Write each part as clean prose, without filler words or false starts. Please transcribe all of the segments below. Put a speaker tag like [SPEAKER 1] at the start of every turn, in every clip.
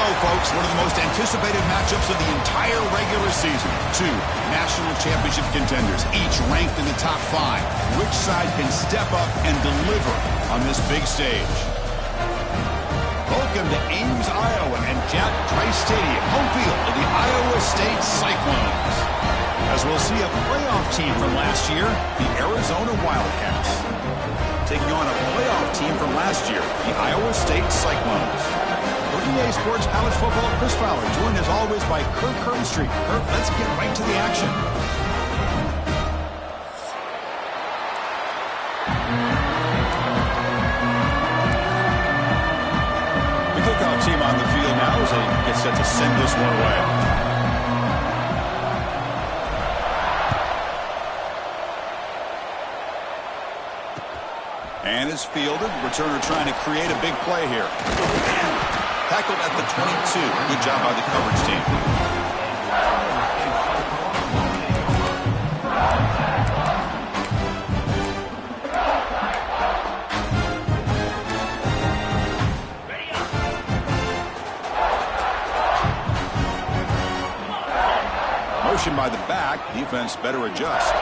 [SPEAKER 1] go, folks. One of the most anticipated matchups of the entire regular season. Two national championship contenders, each ranked in the top 5. Which side can step up and deliver on this big stage? Welcome to Ames, Iowa, and Jack Trice Stadium, home field of the Iowa State Cyclones. As we'll see a playoff team from last year, the Arizona Wildcats, taking on a playoff team from last year, the Iowa State Cyclones. For EA Sports College Football, Chris Fowler, joined as always by Kirk Herbstreit. Kirk, let's get right to the action. The kickoff team on the field now as they get set to send this one away. And is fielded. Returner trying to create a big play here. Tackled at the 22. Good job by the coverage team. Motion by the back. Defense better adjust.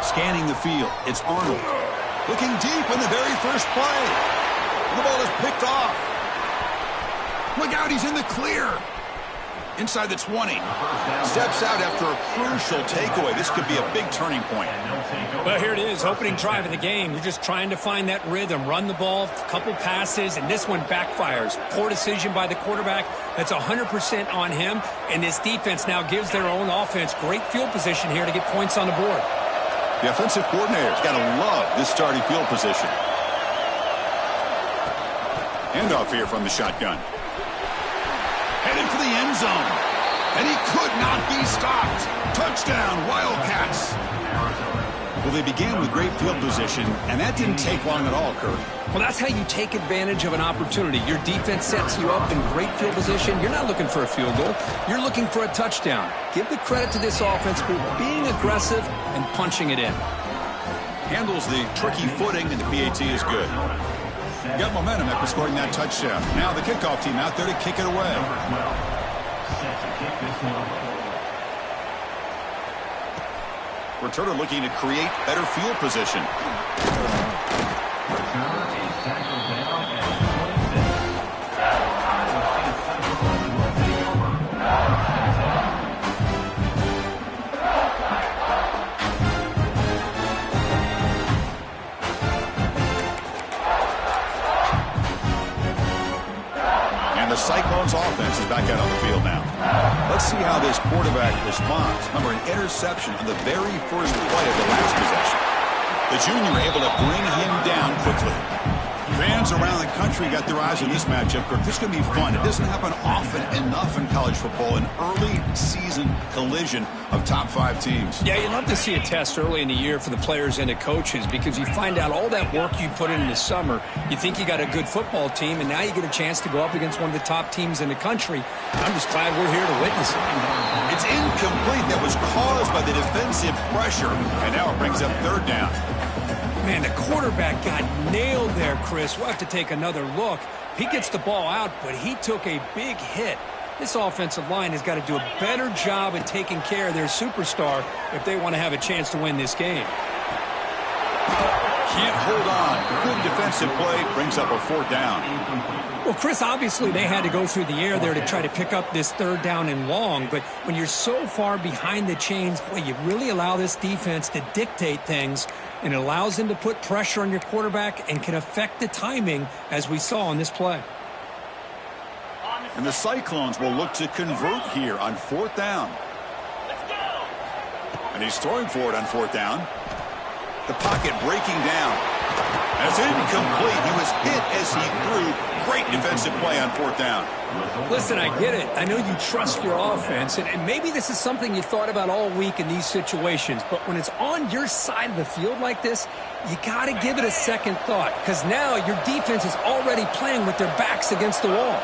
[SPEAKER 1] Scanning the field. It's Arnold. Looking deep in the very first play. The ball is picked off. Look out, he's in the clear. Inside the 20. Steps out after a crucial takeaway. This could be a big turning point.
[SPEAKER 2] Well, here it is, opening drive of the game. You're just trying to find that rhythm, run the ball, a couple passes, and this one backfires. Poor decision by the quarterback. That's 100% on him, and this defense now gives their own offense great field position here to get points on the board.
[SPEAKER 1] The offensive coordinator's got to love this starting field position. Handoff here from the shotgun. Headed for the end zone. And he could not be stopped. Touchdown, Wildcats. Well, they began with great field position, and that didn't take long at all, Kirk.
[SPEAKER 2] Well, that's how you take advantage of an opportunity. Your defense sets you up in great field position. You're not looking for a field goal. You're looking for a touchdown. Give the credit to this offense for being aggressive and punching it in.
[SPEAKER 1] Handles the tricky footing, and the PAT is good. Got momentum after scoring that touchdown. Now the kickoff team out there to kick it away. Returner looking to create better field position. And the Cyclones offense is back out on the field now. Let's see how this quarterback responds. Remember, an interception on the very first play of the last possession. The junior able to bring him down quickly. Fans around the country got their eyes on this matchup. This is going to be fun. It doesn't happen often enough in college football, an early season collision of top 5 teams.
[SPEAKER 2] Yeah, you love to see a test early in the year for the players and the coaches because you find out all that work you put in the summer. You think you got a good football team, and now you get a chance to go up against one of the top teams in the country. I'm just glad we're here to witness it.
[SPEAKER 1] It's incomplete. That was caused by the defensive pressure, and now it brings up third down.
[SPEAKER 2] Man, the quarterback got nailed there, Chris. We'll have to take another look. He gets the ball out, but he took a big hit. This offensive line has got to do a better job at taking care of their superstar if they want to have a chance to win this game.
[SPEAKER 1] Can't hold on. Good defensive play brings up a fourth down.
[SPEAKER 2] Well, Chris, obviously they had to go through the air there to try to pick up this third down and long, but when you're so far behind the chains, boy, you really allow this defense to dictate things, and it allows them to put pressure on your quarterback and can affect the timing, as we saw on this play.
[SPEAKER 1] And the Cyclones will look to convert here on fourth down. And he's throwing for it on fourth down. The pocket breaking down. That's incomplete. He was hit as he threw. Great defensive play on fourth down.
[SPEAKER 2] Listen, I get it. I know you trust your offense, and maybe this is something you thought about all week in these situations, but when it's on your side of the field like this, you got to give it a second thought, because now your defense is already playing with their backs against the wall.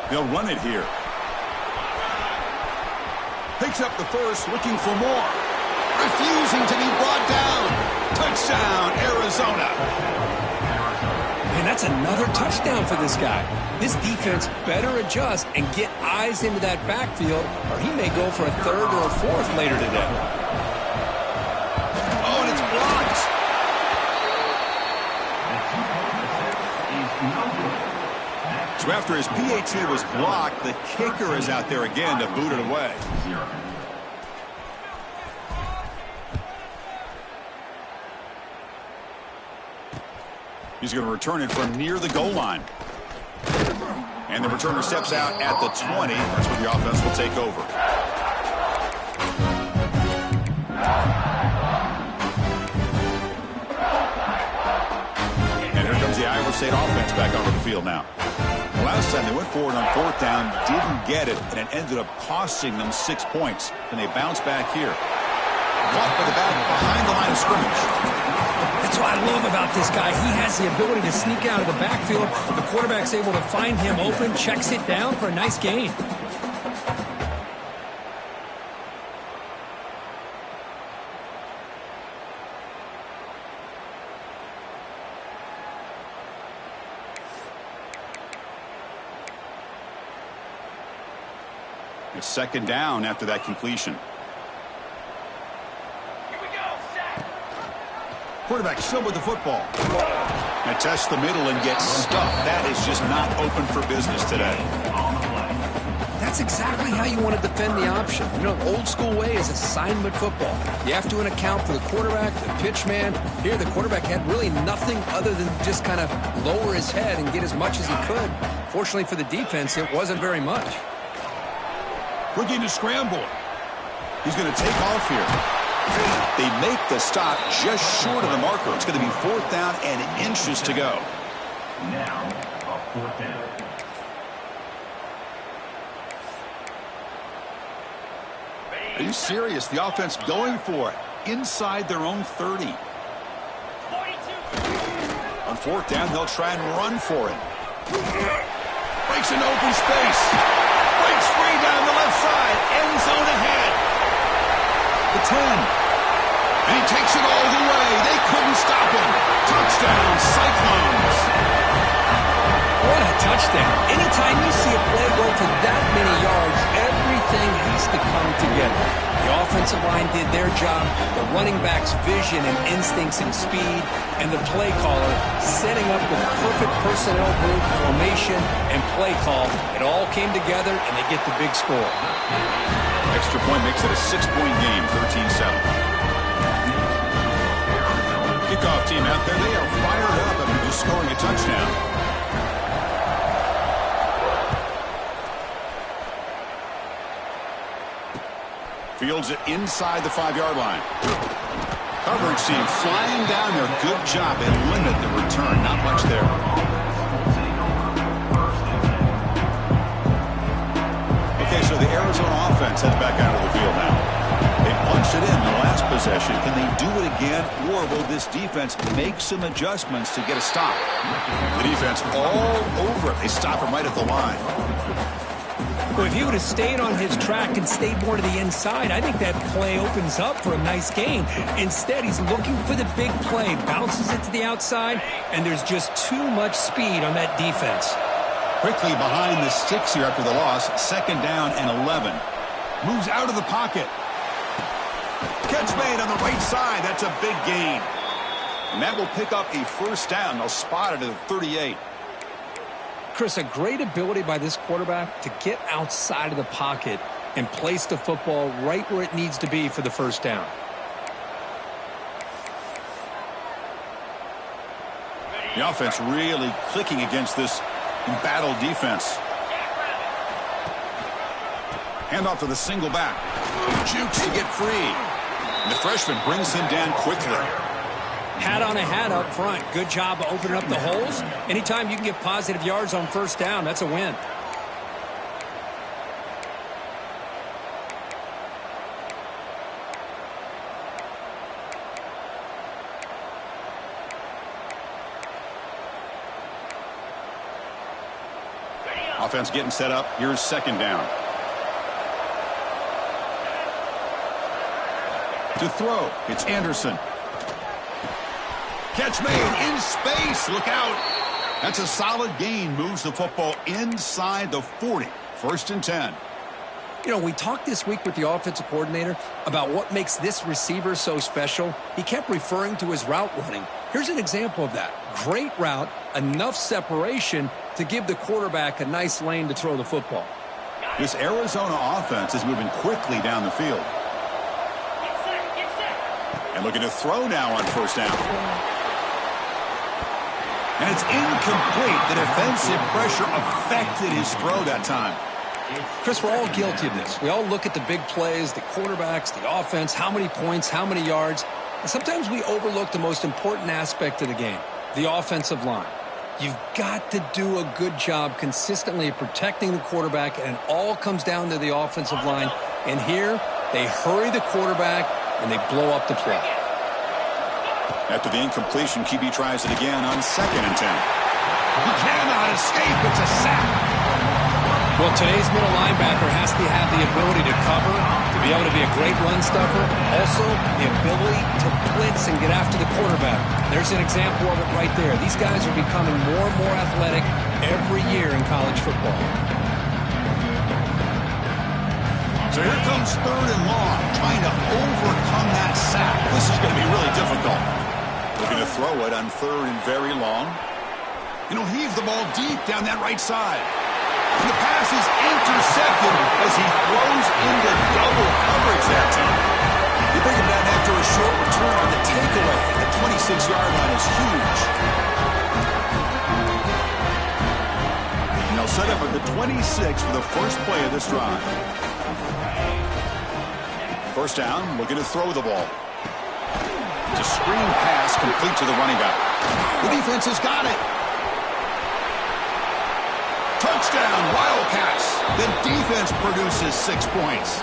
[SPEAKER 1] They'll run it here. Picks up the first, looking for more. Refusing to be brought down. Touchdown, Arizona.
[SPEAKER 2] And That's another touchdown for this guy. This defense better adjust and get eyes into that backfield, or he may go for a third or a fourth later today.
[SPEAKER 1] Oh, and it's blocked. So after his PAT was blocked, the kicker is out there again to boot it away. He's going to return it from near the goal line. And the returner steps out at the 20. That's where the offense will take over. And here comes the Iowa State offense back onto the field now. Last time they went forward on fourth down, didn't get it, and it ended up costing them 6 points. And they bounce back here. Caught by the back behind the line of scrimmage.
[SPEAKER 2] That's what I love about this guy. He has the ability to sneak out of the backfield. The quarterback's able to find him open, checks it down for a nice gain.
[SPEAKER 1] It's second down after that completion. Quarterback still with the football. And tests the middle and gets stuffed. That is just not open for business today.
[SPEAKER 2] That's exactly how you want to defend the option. You know, old school way is assignment football. You have to account for the quarterback, the pitch man. Here, the quarterback had really nothing other than just kind of lower his head and get as much as he could. Fortunately for the defense, it wasn't very much.
[SPEAKER 1] Looking to scramble. He's going to take off here. They make the stop just short of the marker. It's going to be fourth down and inches to go.
[SPEAKER 3] Now, a fourth down.
[SPEAKER 1] Are you serious? The offense going for it inside their own 30. On fourth down, they'll try and run for it. Breaks into open space. Breaks free down the left side. End zone ahead. The 10. And he takes it all the way. They couldn't stop him. Touchdown, Cyclones.
[SPEAKER 2] What a touchdown. Anytime you see a play go for that many yards, everything has to come together. The offensive line did their job, the running back's vision and instincts and speed, and the play caller setting up the perfect personnel group, formation, and play call. It all came together, and they get the big score.
[SPEAKER 1] Extra point makes it a 6-point game, 13-7. Kickoff team out there, they are fired up after just scoring a touchdown. Fields it inside the 5-yard line. Coverage team flying down there. Good job. They limit the return. Not much there. Okay, so the Arizona offense heads back out of the field now. They punched it in the last possession. Can they do it again, or will this defense make some adjustments to get a stop? The defense all over it. They stop him right at the line.
[SPEAKER 2] Well, if he would have stayed on his track and stayed more to the inside, I think that play opens up for a nice gain. Instead, he's looking for the big play, bounces it to the outside, and there's just too much speed on that defense.
[SPEAKER 1] Quickly behind the sticks here after the loss. Second down and 11. Moves out of the pocket. Catch made on the right side. That's a big gain. And that will pick up a first down. They'll spot it at the 38.
[SPEAKER 2] Chris, a great ability by this quarterback to get outside of the pocket and place the football right where it needs to be for the first down.
[SPEAKER 1] The offense really clicking against this embattled defense. Handoff to the single back. Jukes to get free. And the freshman brings him down quickly.
[SPEAKER 2] Hat on a hat up front. Good job of opening up the holes. Anytime you can get positive yards on first down, that's a win.
[SPEAKER 1] Offense getting set up. Here's second down. To throw, it's Anderson. Catch made in space. Look out. That's a solid gain. Moves the football inside the 40. 1st and 10.
[SPEAKER 2] You know, we talked this week with the offensive coordinator about what makes this receiver so special. He kept referring to his route running. Here's an example of that. Great route, enough separation to give the quarterback a nice lane to throw the football.
[SPEAKER 1] This Arizona offense is moving quickly down the field. And looking to throw now on 1st down. And it's incomplete. The defensive pressure affected his throw that time.
[SPEAKER 2] Chris, we're all guilty of this. We all look at the big plays, the quarterbacks, the offense, how many points, how many yards. And sometimes we overlook the most important aspect of the game, the offensive line. You've got to do a good job consistently protecting the quarterback, and it all comes down to the offensive line. And here, they hurry the quarterback, and they blow up the play.
[SPEAKER 1] After the incompletion, QB tries it again on 2nd and 10. He cannot escape. It's a sack.
[SPEAKER 2] Well, today's middle linebacker has to have the ability to cover, to be able to be a great run stuffer, also the ability to blitz and get after the quarterback. There's an example of it right there. These guys are becoming more and more athletic every year in college football.
[SPEAKER 1] So here comes 3rd and long, trying to overcome that sack. This is going to be really difficult. Looking to throw it on 3rd and very long. And he'll heave the ball deep down that right side. And the pass is intercepted as he throws into double coverage that time. You bring him down after a short return. The takeaway at the 26-yard line is huge. And they'll set up at the 26 for the first play of this drive. 1st down, looking to throw the ball. It's a screen pass complete to the running back. The defense has got it. Touchdown, Wildcats. The defense produces 6 points.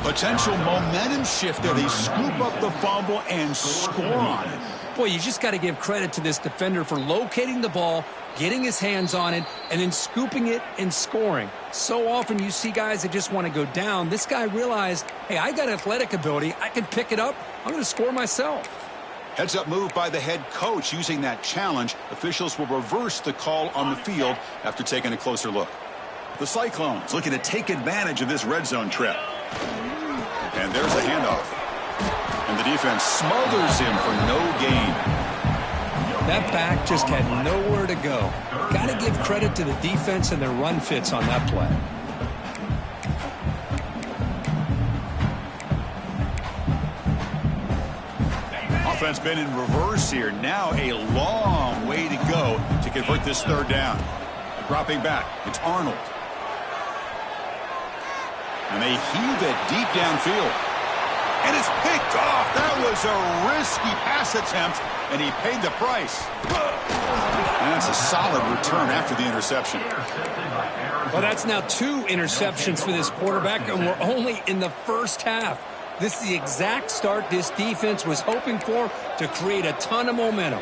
[SPEAKER 1] Potential momentum shift there. They scoop up the fumble and score on it.
[SPEAKER 2] Boy, you just got to give credit to this defender for locating the ball, getting his hands on it, and then scooping it and scoring. So often you see guys that just want to go down. This guy realized, hey, I got athletic ability. I can pick it up. I'm going to score myself.
[SPEAKER 1] Heads-up move by the head coach. Using that challenge, officials will reverse the call on the field after taking a closer look. The Cyclones looking to take advantage of this red zone trip. And there's a handoff. And the defense smothers him for no gain.
[SPEAKER 2] That back just had nowhere to go. Got to give credit to the defense and their run fits on that play.
[SPEAKER 1] Offense been in reverse here. Now a long way to go to convert this 3rd down. Dropping back, it's Arnold. And they heave it deep downfield. And it's picked off. That was a risky pass attempt, and he paid the price. And that's a solid return after the interception.
[SPEAKER 2] Well, that's now 2 interceptions for this quarterback, and we're only in the 1st half. This is the exact start this defense was hoping for to create a ton of momentum.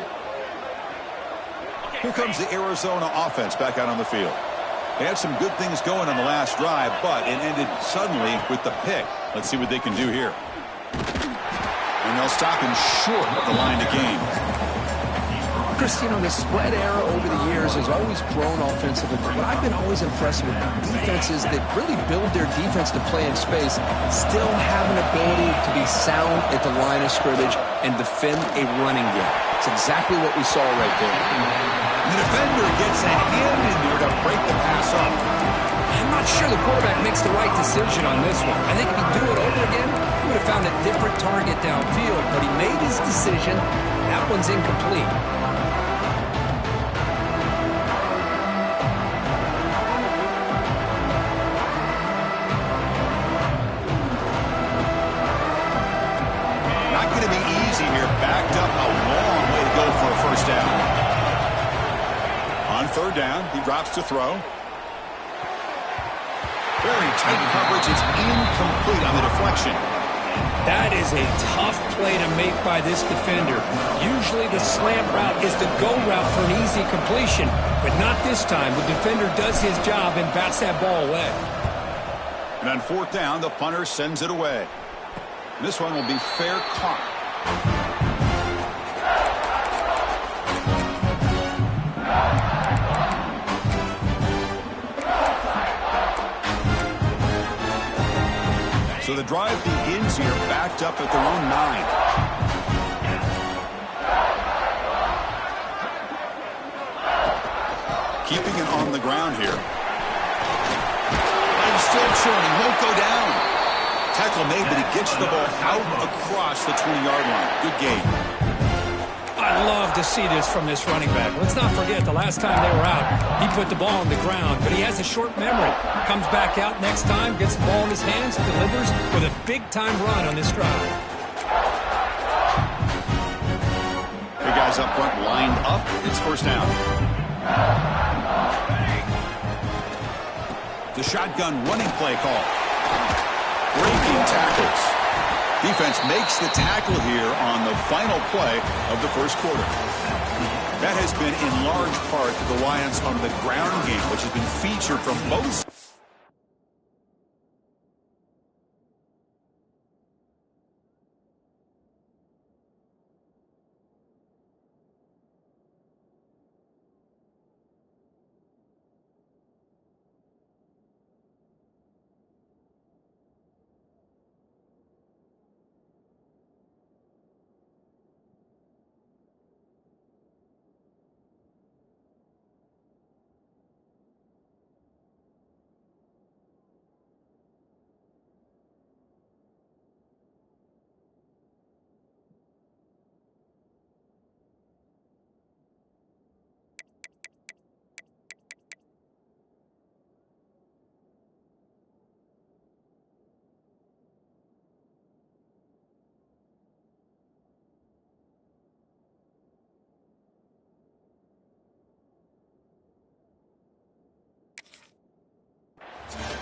[SPEAKER 1] Here comes the Arizona offense back out on the field. They had some good things going on the last drive, but it ended suddenly with the pick. Let's see what they can do here. And they'll stop him short of the line to gain.
[SPEAKER 2] Chris, you know, the spread era over the years has always grown offensively, but what I've been always impressed with defenses that really build their defense to play in space still have an ability to be sound at the line of scrimmage and defend a running game. It's exactly what we saw right there.
[SPEAKER 1] The defender gets a hand in there to break the pass up.
[SPEAKER 2] I'm not sure the quarterback makes the right decision on this one. I think if he'd do it over again, he would have found a different target downfield, but he made his decision. That one's incomplete.
[SPEAKER 1] Not going to be easy here. Backed up a long way to go for a 1st down. On 3rd down, he drops to throw. Very tight coverage. It's incomplete on the deflection.
[SPEAKER 2] That is a tough play to make by this defender. Usually the slant route is the go route for an easy completion, but not this time. The defender does his job and bats that ball away.
[SPEAKER 1] And on 4th down, the punter sends it away. This one will be fair caught. the drive begins here, backed up at their own 9. Keeping it on the ground here. And still churning, won't go down. Tackle made, but he gets the ball out across the 20-yard line. Good game.
[SPEAKER 2] I love to see this from this running back. Let's not forget the last time they were out, he put the ball on the ground, but he has a short memory. Comes back out next time, gets the ball in his hands, delivers with a big-time run on this drive.
[SPEAKER 1] The guys up front lined up. It's first down. The shotgun running play call. Breaking tackles. Defense makes the tackle here on the final play of the first quarter. That has been in large part the reliance on the ground game, which has been featured from both sides.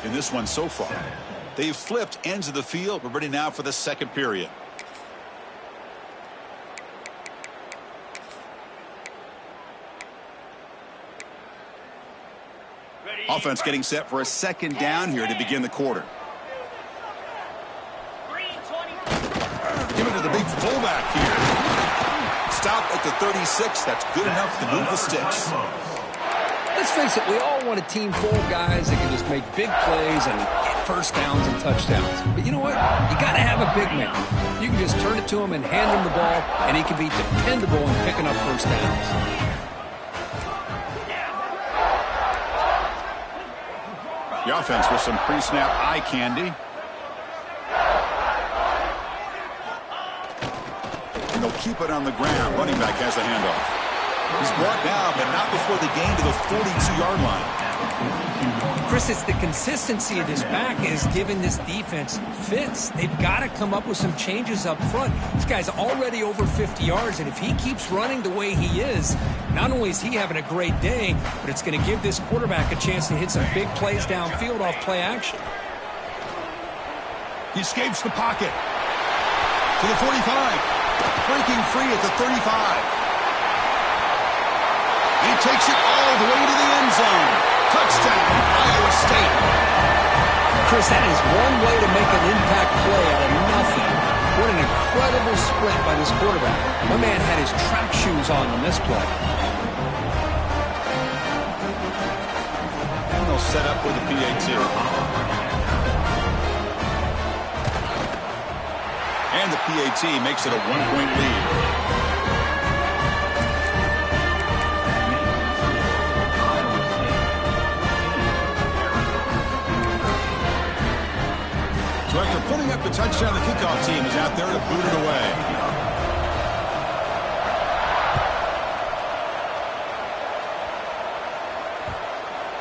[SPEAKER 1] In this one so far, they've flipped ends of the field. We're ready now for the second period. Offense getting set for a second down here to begin the quarter. Give it to the big fullback here. Stop at the 36. That's good enough to move the sticks.
[SPEAKER 2] Let's face it, we all want a team full of guys that can just make big plays and get first downs and touchdowns. But you know what? You got to have a big man. You can just turn it to him and hand him the ball, and he can be dependable in picking up first downs.
[SPEAKER 1] The offense with some pre-snap eye candy. And they'll keep it on the ground. Running back has the handoff. He's brought down, but not before the gain to the 42-yard line.
[SPEAKER 2] Chris, it's the consistency of this back is giving this defense fits. They've got to come up with some changes up front. This guy's already over 50 yards, and if he keeps running the way he is, not only is he having a great day, but it's going to give this quarterback a chance to hit some big plays downfield off play action.
[SPEAKER 1] He escapes the pocket to the 45, breaking free at the 35. He takes it all the way to the end zone. Touchdown, Iowa State.
[SPEAKER 2] Chris, that is one way to make an impact play out of nothing. What an incredible sprint by this quarterback. My man had his track shoes on this play.
[SPEAKER 1] And they'll set up with the PAT. And the PAT makes it a one-point lead. So after putting up the touchdown, the kickoff team is out there to boot it away.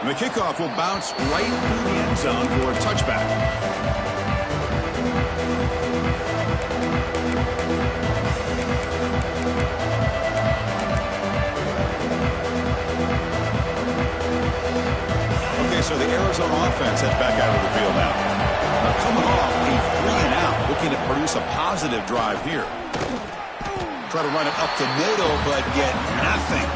[SPEAKER 1] And the kickoff will bounce right through the end zone for a touchback. Okay, so the Arizona offense heads back out of the field now. Coming off a 3-and-out, looking to produce a positive drive here. Try to run it up the middle, but get nothing.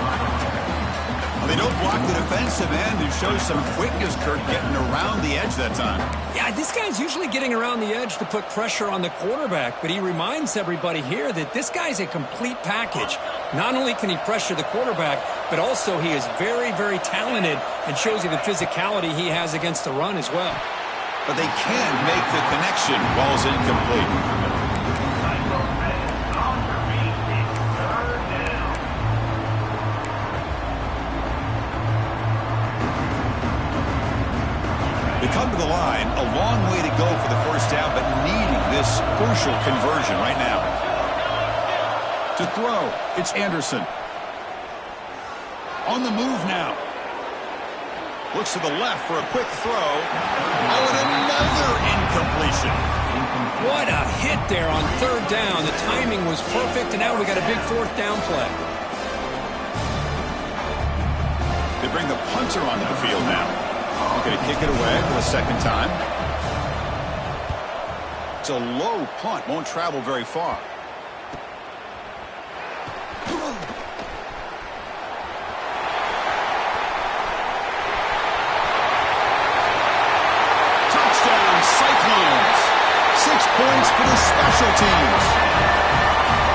[SPEAKER 1] Well, they don't block the defensive end and show some quickness, Kirk, getting around the edge that time.
[SPEAKER 2] Yeah, this guy's usually getting around the edge to put pressure on the quarterback, but he reminds everybody here that this guy's a complete package. Not only can he pressure the quarterback, but also he is very, very talented and shows you the physicality he has against the run as well.
[SPEAKER 1] but they can't make the connection. Ball's incomplete. They come to the line, a long way to go for the first down, but needing this crucial conversion right now. To throw, it's Anderson. On the move now. Looks to the left for a quick throw. Oh, and another incompletion.
[SPEAKER 2] What a hit there on third down. The timing was perfect, and now we got a big fourth down play.
[SPEAKER 1] They bring the punter onto the field now. They're going to kick it away for the second time. It's a low punt. Won't travel very far. Touchdown, Cyclones. 6 points for the special teams.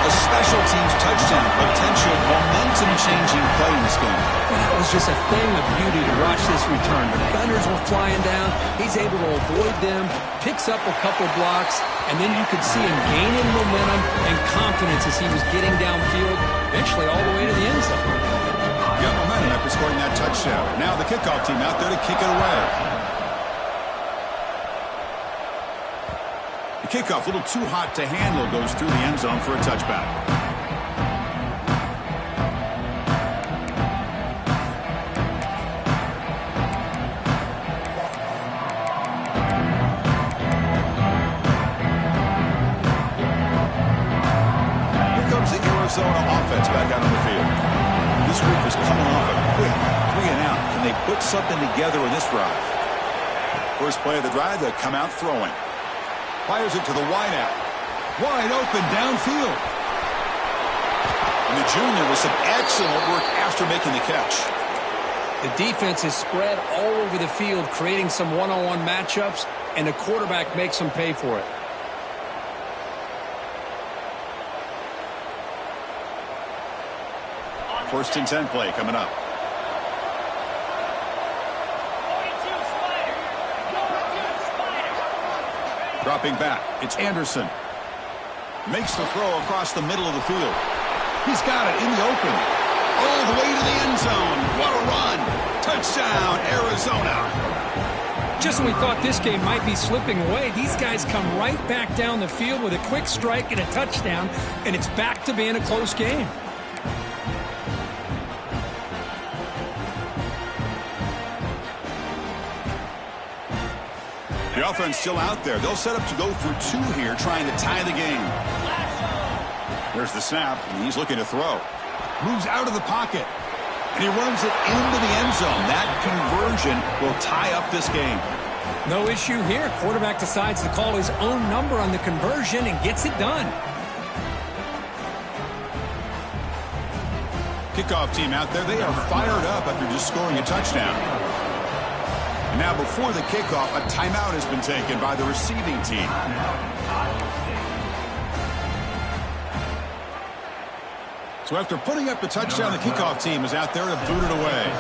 [SPEAKER 1] A special teams touchdown. Potential momentum-changing play in this game.
[SPEAKER 2] That was just a thing of beauty to watch this return. The gunners were flying down. He's able to avoid them, picks up a couple blocks, and then you could see him gaining momentum and confidence as he was getting downfield, eventually all the way to the end zone.
[SPEAKER 1] Got momentum after scoring that touchdown. Now the kickoff team out there to kick it away. The kickoff, a little too hot to handle, goes through the end zone for a touchback. Arizona offense back out on the field. This group is coming off a quick 3-and-out. Can they put something together in this drive? First play of the drive, they'll come out throwing. Fires it to the wideout. Wide open downfield. And the junior with some excellent work after making the catch.
[SPEAKER 2] The defense is spread all over the field, creating some one-on-one matchups, and the quarterback makes them pay for it.
[SPEAKER 1] First and 10 play coming up. Dropping back, it's Anderson. Makes the throw across the middle of the field. He's got it in the open. All the way to the end zone. What a run. Touchdown, Arizona.
[SPEAKER 2] Just when we thought this game might be slipping away, these guys come right back down the field with a quick strike and a touchdown, and it's back to being a close game.
[SPEAKER 1] The offense still out there. They'll set up to go for 2 here, trying to tie the game. There's the snap, and he's looking to throw. Moves out of the pocket, and he runs it into the end zone. That conversion will tie up this game.
[SPEAKER 2] No issue here. Quarterback decides to call his own number on the conversion and gets it done.
[SPEAKER 1] Kickoff team out there, they are fired up after just scoring a touchdown. And now before the kickoff, a timeout has been taken by the receiving team. So after putting up the touchdown, the kickoff team is out there to boot it away.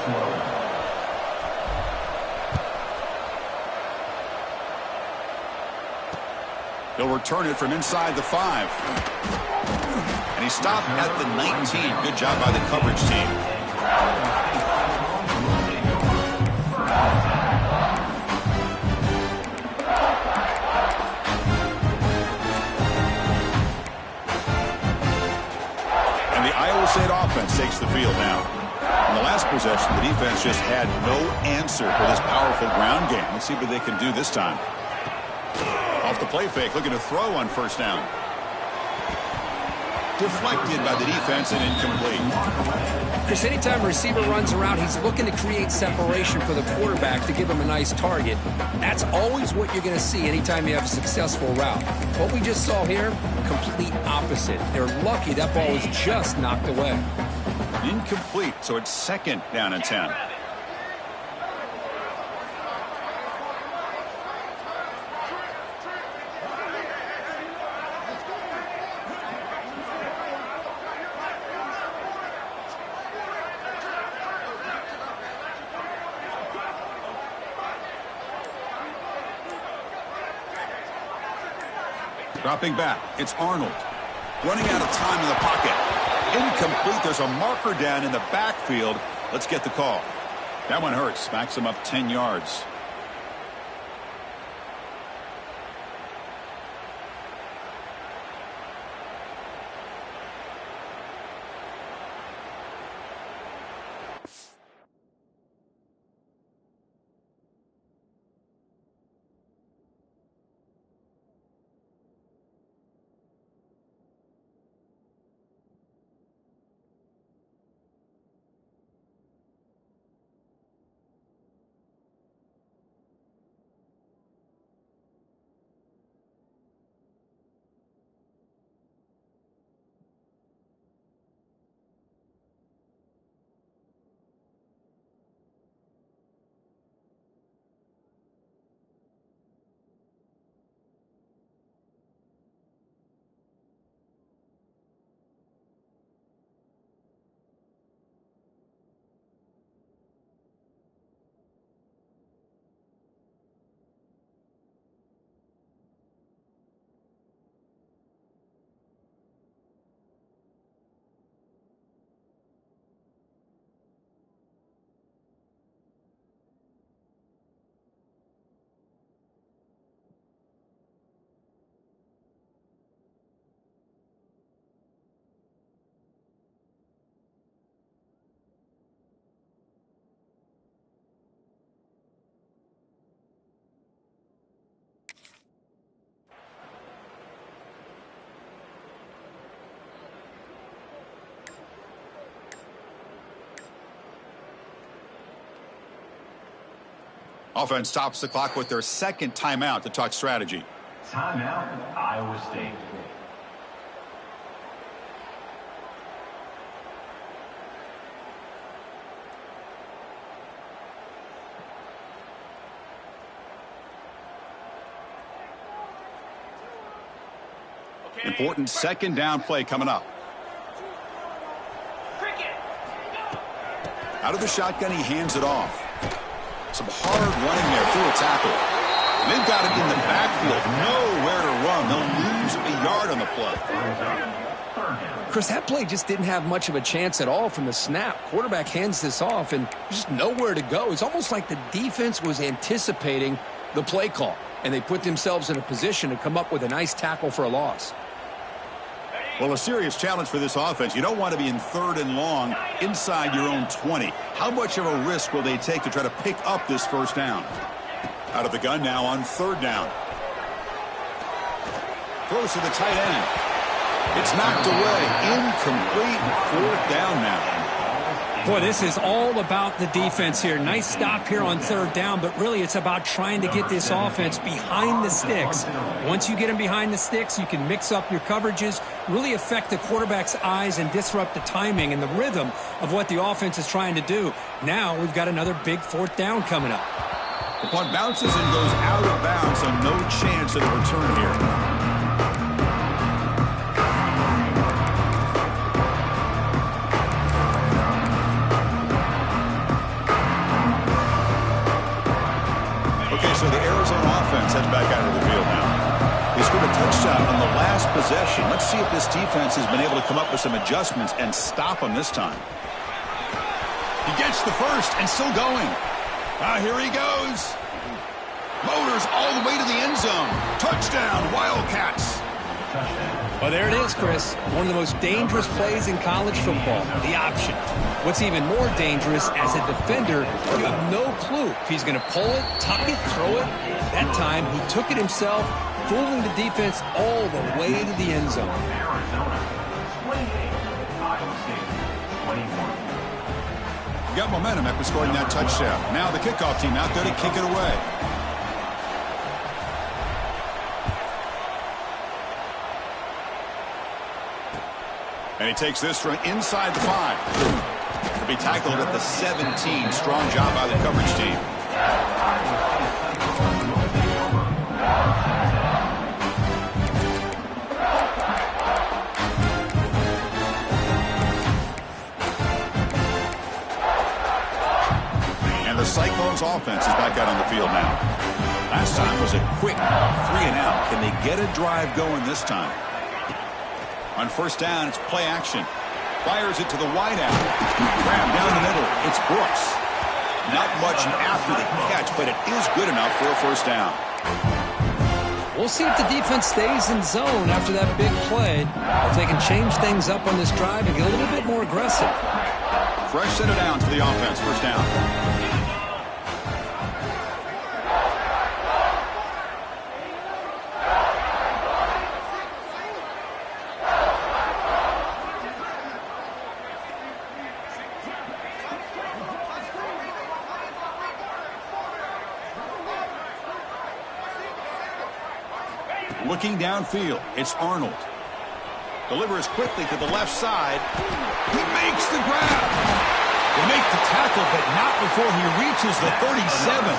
[SPEAKER 1] They'll return it from inside the 5. And he stopped at the 19. Good job by the coverage team. State offense takes the field now. In the last possession, the defense just had no answer for this powerful ground game. Let's see what they can do this time. Off the play fake, looking to throw on first down. Deflected by the defense and incomplete.
[SPEAKER 2] Chris, anytime a receiver runs around, he's looking to create separation for the quarterback to give him a nice target. That's always what you're going to see anytime you have a successful route. What we just saw here, complete opposite. They're lucky that ball was just knocked away.
[SPEAKER 1] Incomplete, so it's second down and 10. Dropping back, it's Arnold. Running out of time in the pocket. Incomplete. There's a marker down in the backfield. Let's get the call. That one hurts. Smacks him up 10 yards. Offense stops the clock with their second timeout to talk strategy.
[SPEAKER 3] Timeout, Iowa State.
[SPEAKER 1] Important second down play coming up. Out of the shotgun, he hands it off. Some hard running there through a tackle. They've got it in the backfield. Nowhere to run. They'll lose a yard on the play.
[SPEAKER 2] Chris, that play just didn't have much of a chance at all from the snap. Quarterback hands this off and just nowhere to go. It's almost like the defense was anticipating the play call, and they put themselves in a position to come up with a nice tackle for a loss.
[SPEAKER 1] Well, a serious challenge for this offense. You don't want to be in 3rd and long inside your own 20. How much of a risk will they take to try to pick up this first down? Out of the gun now on 3rd down. Throws to the tight end. It's knocked away. Incomplete. 4th down now.
[SPEAKER 2] Boy, this is all about the defense here. Nice stop here on 3rd down, but really it's about trying to get this offense behind the sticks. Once you get them behind the sticks, you can mix up your coverages, really affect the quarterback's eyes and disrupt the timing and the rhythm of what the offense is trying to do. Now we've got another big 4th down coming up.
[SPEAKER 1] The punt bounces and goes out of bounds, so no chance of a return here. So the Arizona offense heads back out of the field now. They scored a touchdown on the last possession. Let's see if this defense has been able to come up with some adjustments and stop them this time. He gets the first and still going. Here he goes. Motors all the way to the end zone. Touchdown, Wildcats.
[SPEAKER 2] Well, there it is, Chris. One of the most dangerous plays in college football, the option. What's even more dangerous, as a defender, you have no clue if he's going to pull it, tuck it, throw it. That time, he took it himself, fooling the defense all the way to the end zone.
[SPEAKER 3] Arizona 28, Iowa State 21.
[SPEAKER 1] Got momentum after scoring that touchdown. Now the kickoff team out there to kick it away. And he takes this from inside the 5. To be tackled at the 17. Strong job by the coverage team. And the Cyclones offense is back out on the field now. Last time was a quick 3-and-out. Can they get a drive going this time? On first down, it's play action. Fires it to the wideout. Grab down the middle. It's Brooks. Not much after the catch, but it is good enough for a first down.
[SPEAKER 2] We'll see if the defense stays in zone after that big play. If they can change things up on this drive and get a little bit more aggressive.
[SPEAKER 1] Fresh set of downs for the offense. First down. Looking downfield, it's Arnold. Delivers quickly to the left side. He makes the grab. They make the tackle, but not before he reaches the 37.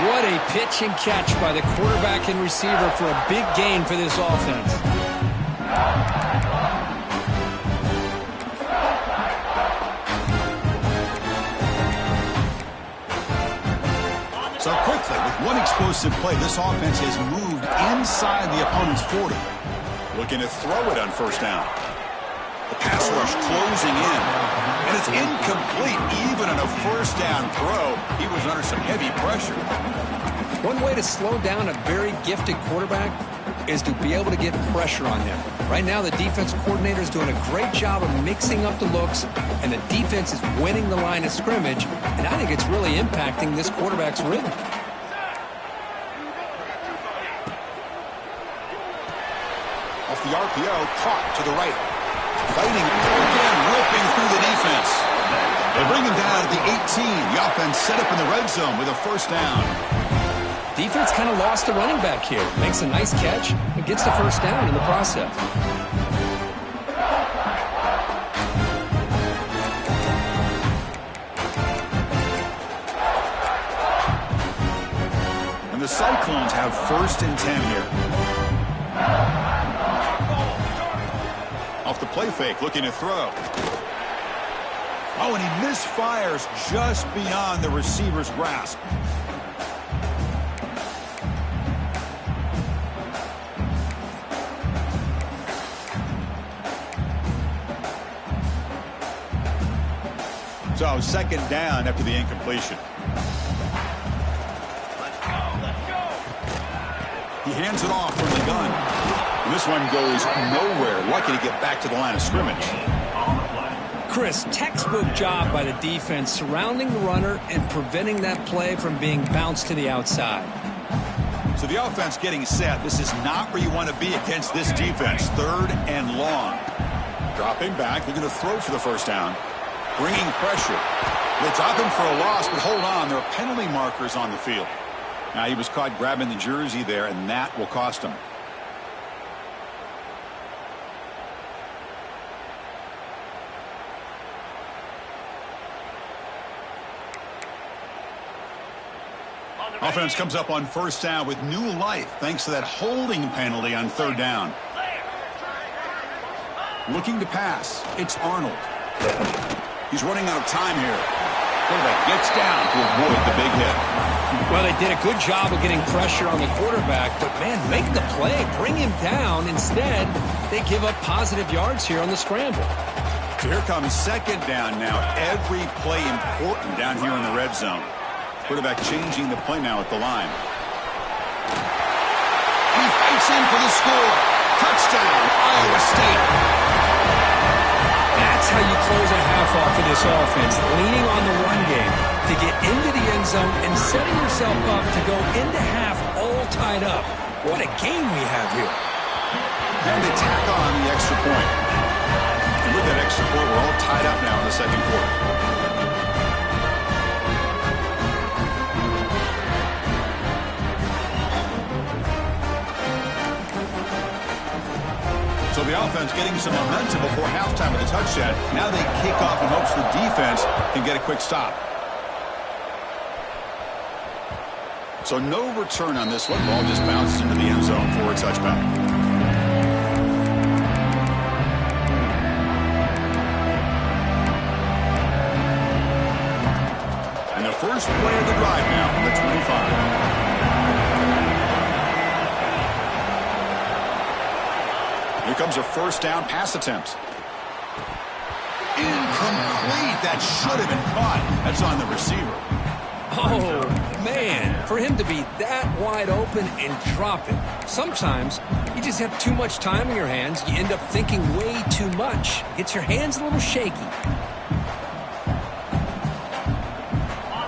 [SPEAKER 2] What a pitch and catch by the quarterback and receiver for a big gain for this offense.
[SPEAKER 1] So quickly, with one explosive play, this offense has moved inside the opponent's 40. Looking to throw it on first down. The pass rush closing in. And it's incomplete. Even on a first down throw, he was under some heavy pressure.
[SPEAKER 2] One way to slow down a very gifted quarterback is to be able to get pressure on him. Right now, the defense coordinator is doing a great job of mixing up the looks, and the defense is winning the line of scrimmage, and I think it's really impacting this quarterback's rhythm.
[SPEAKER 1] Off the RPO, caught to the right. Fighting again, ripping through the defense. They bring him down at the 18. The offense set up in the red zone with a first down.
[SPEAKER 2] Defense kind of lost the running back here. Makes a nice catch and gets the first down in the process.
[SPEAKER 1] And the Cyclones have first and 10 here. Off the play fake, looking to throw. Oh, and he misfires just beyond the receiver's grasp. So second down after the incompletion. He hands it off from the gun. And this one goes nowhere. Lucky to get back to the line of scrimmage.
[SPEAKER 2] Chris, textbook job by the defense surrounding the runner and preventing that play from being bounced to the outside.
[SPEAKER 1] So the offense getting set. This is not where you want to be against this defense. Third and long. Dropping back, looking to throw for the first down. Bringing pressure. They drop him for a loss, but hold on. There are penalty markers on the field. Now he was caught grabbing the jersey there, and that will cost him. Offense comes up on first down with new life thanks to that holding penalty on third down. Looking to pass. It's Arnold. He's running out of time here. Quarterback gets down to avoid the big hit.
[SPEAKER 2] Well, they did a good job of getting pressure on the quarterback, but, man, make the play. Bring him down. Instead, they give up positive yards here on the scramble.
[SPEAKER 1] Here comes second down now. Every play important down here in the red zone. Quarterback changing the play now at the line. He fights in for the score. Touchdown, Iowa State.
[SPEAKER 2] That's how you close a half off of this offense, leaning on the run game to get into the end zone and setting yourself up to go into half all tied up. What a game we have here.
[SPEAKER 1] And they tack on the extra point. And with that extra point, we're all tied up now in the second quarter. So the offense getting some momentum before halftime with a touchdown. Now they kick off in hopes the defense can get a quick stop. So no return on this one. Ball just bounces into the end zone for a touchback. first play of the drive now from the 25. Here comes a first down pass attempt. Incomplete. That should have been caught. That's on the receiver.
[SPEAKER 2] Oh, man, for him to be that wide open and drop it. Sometimes you just have too much time in your hands. You end up thinking way too much. Gets your hands a little shaky.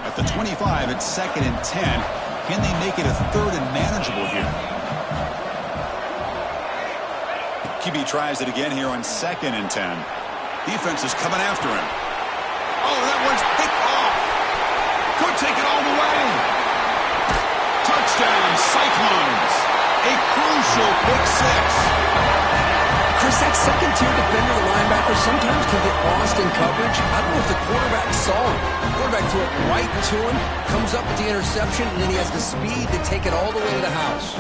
[SPEAKER 1] At the 25, it's 2nd and 10. Can they make it a 3rd and manageable here? QB tries it again here on 2nd and 10. Defense is coming after him. Oh, that one's picked off. Could take it all the way. Touchdown, Cyclones. A crucial pick six.
[SPEAKER 2] Chris, that second-tier defender, the linebacker, sometimes can get lost in coverage. I don't know if the quarterback saw him. The quarterback threw it right to him, comes up with the interception, and then he has the speed to take it all the way to the house.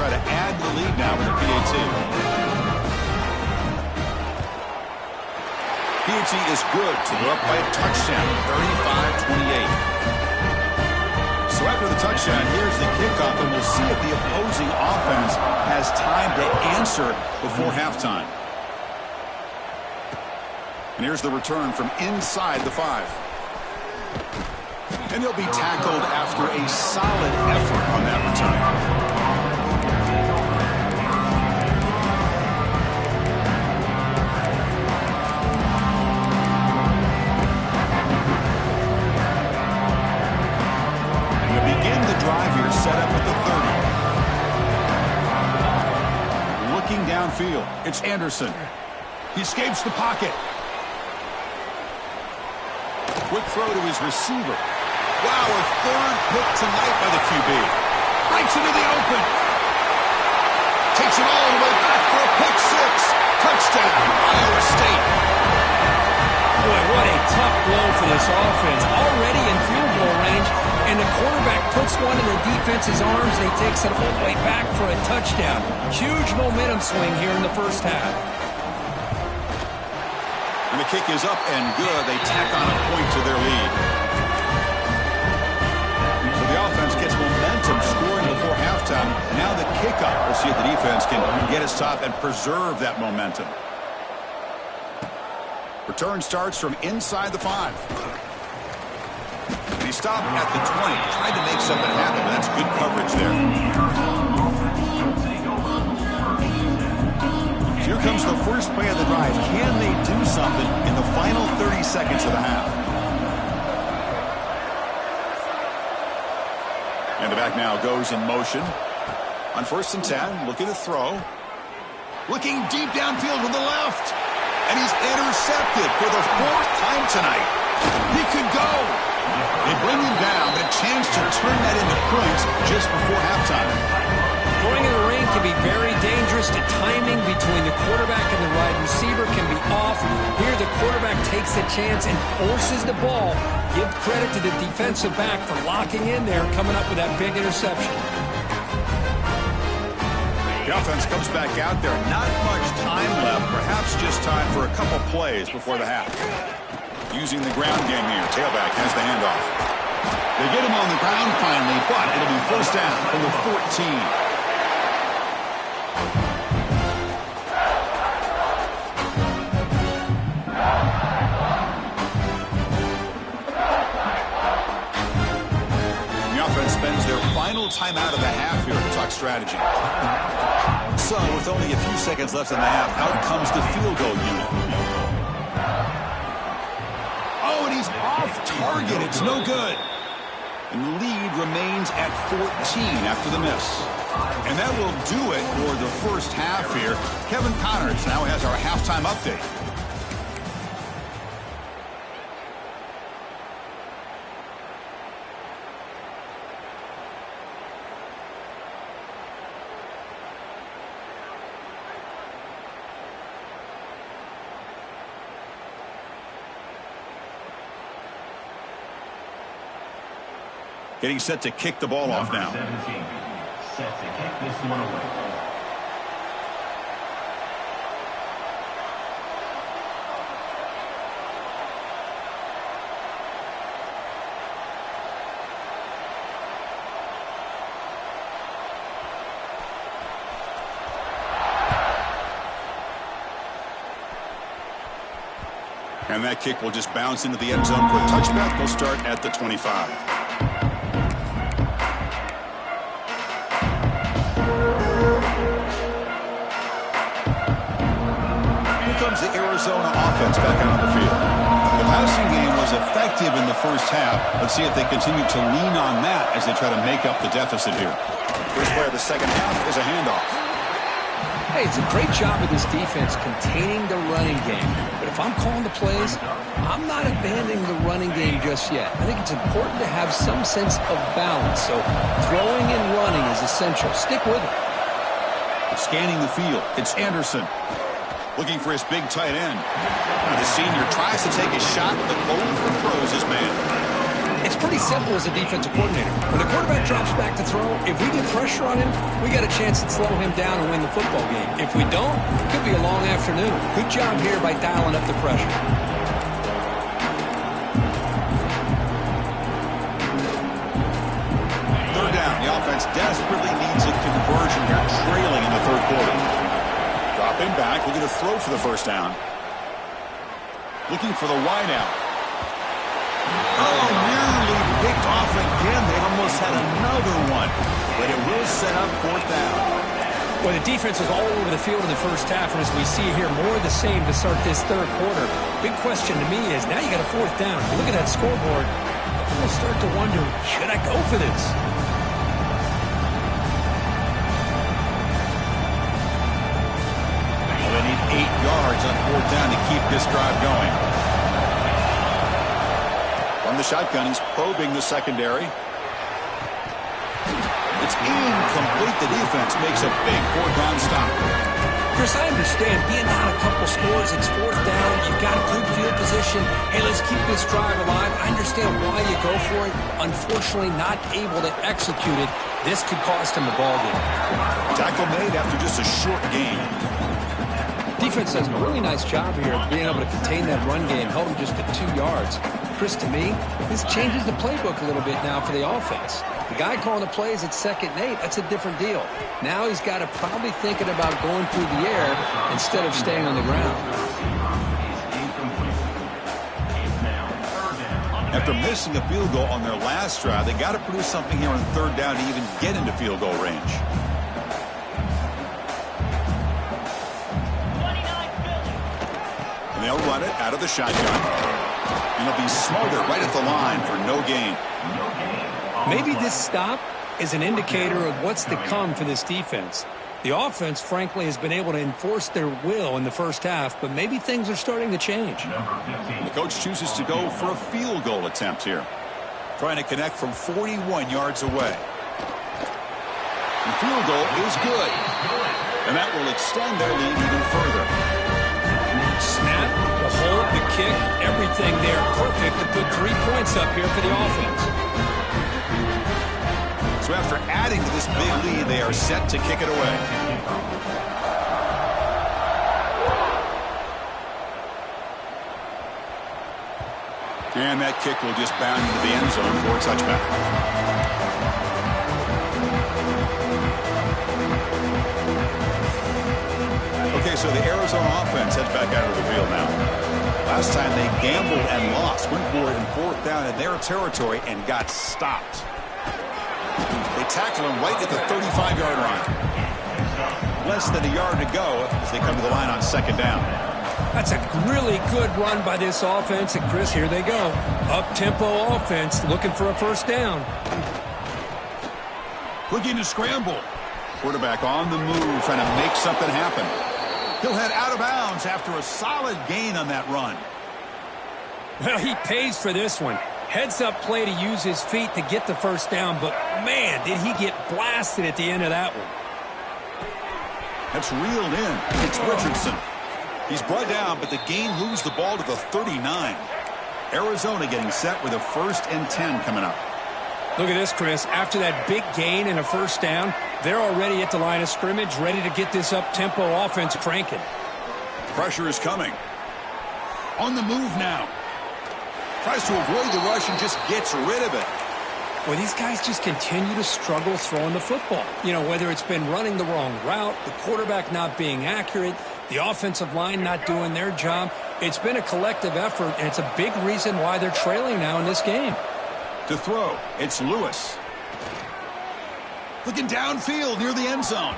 [SPEAKER 1] Try to add to the lead now with a PAT. PAT is good to go up by a touchdown, 35-28. So after the touchdown, here's the kickoff, and we'll see if the opposing offense has time to answer before halftime. And here's the return from inside the 5. And he'll be tackled after a solid effort on that return. Drive here set up at the 30. Looking downfield, it's Anderson. He escapes the pocket. Quick throw to his receiver. Wow, a 3rd pick tonight by the QB. Breaks into the open. Takes it all the way back for a pick six. Touchdown, Iowa State.
[SPEAKER 2] Boy, what a tough blow for this offense. Already in field goal range, and the quarterback puts one in the defense's arms, and he takes it all the way back for a touchdown. Huge momentum swing here in the first half.
[SPEAKER 1] And the kick is up and good. They tack on a point to their lead. So the offense gets momentum scoring before halftime. Now the kickoff. We'll see if the defense can get a stop and preserve that momentum. Return starts from inside the 5. He stopped at the 20, trying to make something happen, but that's good coverage there. Here comes the first play of the drive. Can they do something in the final 30 seconds of the half? And the back now goes in motion. On 1st and 10, looking to throw. Looking deep downfield to the left. And he's intercepted for the 4th time tonight. He could go. They bring him down, but a chance to turn that into points just before halftime.
[SPEAKER 2] Throwing in the ring can be very dangerous. The timing between the quarterback and the wide receiver can be off. Here the quarterback takes a chance and forces the ball. Give credit to the defensive back for locking in there, coming up with that big interception.
[SPEAKER 1] The offense comes back out there. Not much time left. Perhaps just time for a couple plays before the half. Using the ground game here. Tailback has the handoff. They get him on the ground finally, but it'll be first down from the 14. The offense spends their final timeout of the half here to talk strategy. So, with only a few seconds left in the half, out comes the field goal unit. Oh, and he's off target. It's no good. And the lead remains at 14 after the miss. And that will do it for the first half here. Kevin Connors now has our halftime update. Getting set to kick the ball off now.
[SPEAKER 3] 17, set to kick this one away.
[SPEAKER 1] And that kick will just bounce into the end zone for a touchback. They'll start at the 25. Here comes the Arizona offense back out on the field. The passing game was effective in the first half. Let's see if they continue to lean on that as they try to make up the deficit here. First play of the second half is a handoff.
[SPEAKER 2] Hey, it's a great job of this defense containing the running game. But if I'm calling the plays, I'm not abandoning the running game just yet. I think it's important to have some sense of balance. So throwing and running is essential. Stick with it.
[SPEAKER 1] Scanning the field, it's Anderson. Looking for his big tight end. The senior tries to take a shot, but overthrows his man.
[SPEAKER 2] It's pretty simple as a defensive coordinator. When the quarterback drops back to throw, if we get pressure on him, we got a chance to slow him down and win the football game. If we don't, it could be a long afternoon. Good job here by dialing up the pressure.
[SPEAKER 1] Third down. The offense desperately needs a conversion here, trailing in the third quarter. Dropping back, looking to throw for the first down. Looking for the wide out. Oh, nearly picked off again. They almost had another one. But it will set up fourth down.
[SPEAKER 2] Well, the defense was all over the field in the first half, and as we see here, more of the same to start this third quarter. Big question to me is, now you got a fourth down. You look at that scoreboard, you almost start to wonder, should I go for this?
[SPEAKER 1] Well, they need 8 yards on fourth down to keep this drive going. From the shotgun, he's probing the secondary. It's incomplete. The defense makes a big fourth down stop.
[SPEAKER 2] Chris, I understand being down a couple scores, it's fourth down, you've got good field position. Hey, let's keep this drive alive. I understand why you go for it. Unfortunately, not able to execute it. This could cost him the ball game.
[SPEAKER 1] Tackle made after just a short gain.
[SPEAKER 2] Defense does a really nice job here of being able to contain that run game, held him just at 2 yards. Chris, to me, this changes the playbook a little bit now for the offense. The guy calling the plays at 2nd and 8, that's a different deal. Now he's got to probably thinking about going through the air instead of staying on the ground.
[SPEAKER 1] After missing a field goal on their last drive, they got to produce something here on third down to even get into field goal range. And they'll run it out of the shotgun. And he'll be smothered right at the line for no gain.
[SPEAKER 2] Maybe this stop is an indicator of what's to come for this defense. The offense, frankly, has been able to enforce their will in the first half, but maybe things are starting to change.
[SPEAKER 1] The coach chooses to go for a field goal attempt here. Trying to connect from 41 yards away. The field goal is good. And that will extend their lead even further.
[SPEAKER 2] Snap, the hold, the kick, everything there perfect to put 3 points up here for the offense.
[SPEAKER 1] So after adding to this big lead, they are set to kick it away. And that kick will just bound into the end zone for a touchback. Okay, so the Arizona offense heads back out of the field now. Last time they gambled and lost. Went for it in fourth down in their territory and got stopped. They tackle him right at the 35-yard line. Less than a yard to go as they come to the line on second down.
[SPEAKER 2] That's a really good run by this offense. And, Chris, here they go. Up-tempo offense looking for a first down.
[SPEAKER 1] Looking to scramble. Quarterback on the move, trying to make something happen. He'll head out of bounds after a solid gain on that run.
[SPEAKER 2] Well, he pays for this one. Heads-up play to use his feet to get the first down, but, man, did he get blasted at the end of that one.
[SPEAKER 1] That's reeled in. It's Richardson. He's brought down, but the gain moves the ball to the 39. Arizona getting set with a 1st and 10 coming up.
[SPEAKER 2] Look at this, Chris. After that big gain and a first down, they're already at the line of scrimmage, ready to get this up-tempo offense cranking.
[SPEAKER 1] Pressure is coming. On the move now. Tries to avoid the rush and just gets rid of it.
[SPEAKER 2] Well, these guys just continue to struggle throwing the football. You know, whether it's been running the wrong route, the quarterback not being accurate, the offensive line not doing their job. It's been a collective effort, and it's a big reason why they're trailing now in this game.
[SPEAKER 1] To throw, it's Lewis. Looking downfield near the end zone.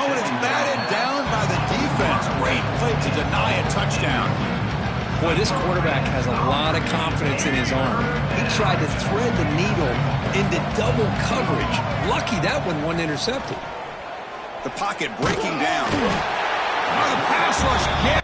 [SPEAKER 1] Oh, and it's batted down by the defense. Great play to deny a touchdown.
[SPEAKER 2] Boy, this quarterback has a lot of confidence in his arm. He tried to thread the needle into double coverage. Lucky that one wasn't intercepted.
[SPEAKER 1] The pocket breaking down. Oh, the pass rush. Yeah,